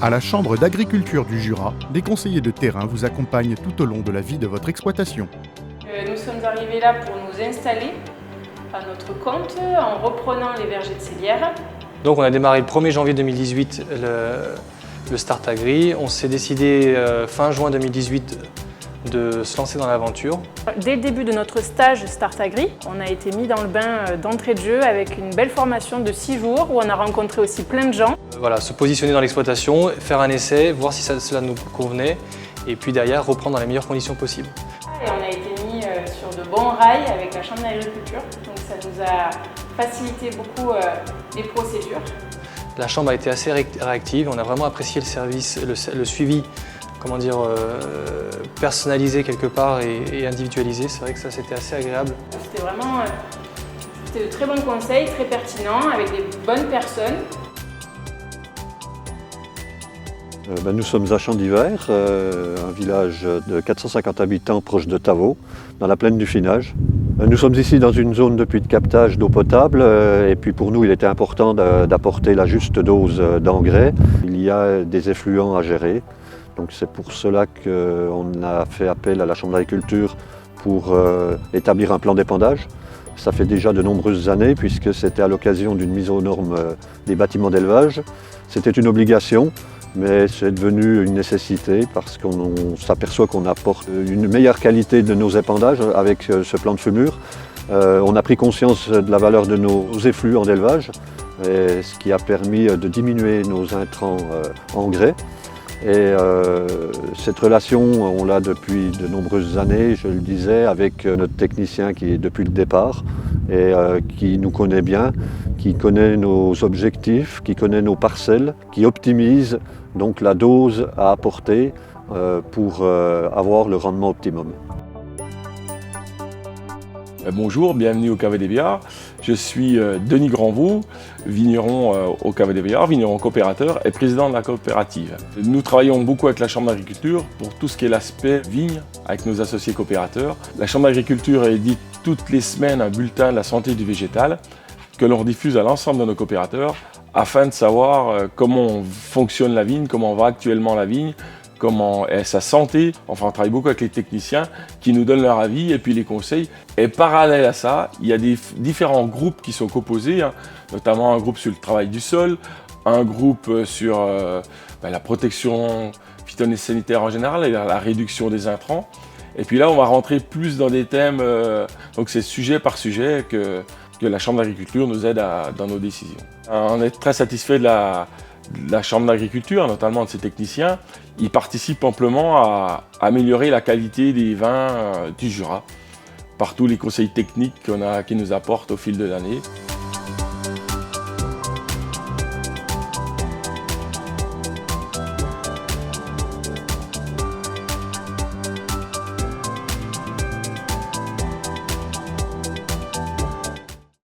À la Chambre d'agriculture du Jura, des conseillers de terrain vous accompagnent tout au long de la vie de votre exploitation. Nous sommes arrivés là pour nous installer à notre compte en reprenant les vergers de Célières. Donc on a démarré le 1er janvier 2018 le Start Agri. On s'est décidé fin juin 2018 de se lancer dans l'aventure. Dès le début de notre stage Start Agri, on a été mis dans le bain d'entrée de jeu avec une belle formation de 6 jours où on a rencontré aussi plein de gens. Voilà, se positionner dans l'exploitation, faire un essai, voir si cela nous convenait et puis derrière reprendre dans les meilleures conditions possibles. Et on a été mis sur de bons rails avec la Chambre d'agriculture, donc ça nous a facilité beaucoup les procédures. La Chambre a été assez réactive, on a vraiment apprécié le service, le suivi, comment dire, personnalisé quelque part et individualisé. C'est vrai que ça c'était assez agréable. C'était vraiment de très bons conseils, très pertinents, avec des bonnes personnes. Nous sommes à Champ d'Hiver, un village de 450 habitants proche de Tavaux, dans la plaine du Finage. Nous sommes ici dans une zone de puits de captage d'eau potable et puis pour nous il était important d'apporter la juste dose d'engrais. Il y a des effluents à gérer, donc c'est pour cela qu'on a fait appel à la Chambre d'agriculture pour établir un plan d'épandage. Ça fait déjà de nombreuses années puisque c'était à l'occasion d'une mise aux normes des bâtiments d'élevage. C'était une obligation. Mais c'est devenu une nécessité parce qu'on s'aperçoit qu'on apporte une meilleure qualité de nos épandages avec ce plan de fumure. On a pris conscience de la valeur de nos effluents d'élevage, ce qui a permis de diminuer nos intrants engrais. Et cette relation, on l'a depuis de nombreuses années, je le disais, avec notre technicien qui est depuis le départ et qui nous connaît bien, qui connaît nos objectifs, qui connaît nos parcelles, qui optimise donc la dose à apporter pour avoir le rendement optimum. Bonjour, bienvenue au Cavet des Biards. Je suis Denis Grandvaux, vigneron au Cavet des Biards, vigneron coopérateur et président de la coopérative. Nous travaillons beaucoup avec la Chambre d'agriculture pour tout ce qui est l'aspect vigne avec nos associés coopérateurs. La Chambre d'agriculture édite toutes les semaines un bulletin de la santé du végétal que l'on diffuse à l'ensemble de nos coopérateurs afin de savoir comment fonctionne la vigne, comment va actuellement la vigne, comment est sa santé. Enfin, on travaille beaucoup avec les techniciens qui nous donnent leur avis et puis les conseils. Et parallèle à ça, il y a des différents groupes qui sont composés, notamment un groupe sur le travail du sol, un groupe sur la protection phytosanitaire en général et la réduction des intrants. Et puis là, on va rentrer plus dans des thèmes, donc c'est sujet par sujet que la Chambre d'agriculture nous aide dans nos décisions. On est très satisfait de la Chambre d'agriculture, notamment de ses techniciens. Ils participent amplement à améliorer la qualité des vins du Jura, par tous les conseils techniques qu'ils nous apportent au fil de l'année.